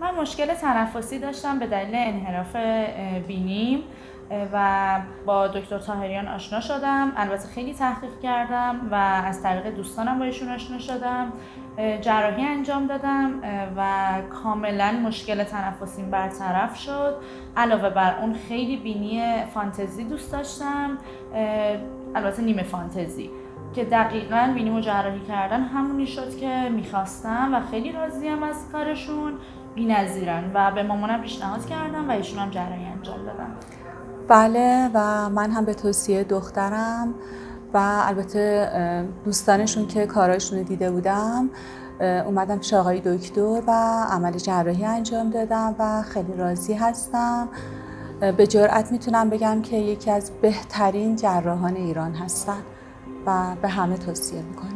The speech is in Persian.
من مشکل تنفسی داشتم به دلیل انحراف بینیم و با دکتر طاهریان آشنا شدم. البته خیلی تحقیق کردم و از طریق دوستانم با ایشون آشنا شدم. جراحی انجام دادم و کاملا مشکل تنفسیم برطرف شد. علاوه بر اون خیلی بینی فانتزی دوست داشتم، البته نیمه فانتزی، که دقیقاً بینیمو جراحی کردن همونی شد که میخواستم و خیلی راضیم از کارشون. بی‌نظیرن و به مامانم پیشنهاد کردم و ایشون هم جراحی انجام دادن. بله، و من هم به توصیه دخترم و البته دوستانشون که کاراشون رو دیده بودم اومدم پیش آقای دکتر و عمل جراحی انجام دادم و خیلی راضی هستم. به جرئت میتونم بگم که یکی از بهترین جراحان ایران هستن و به همه توصیه میکنم.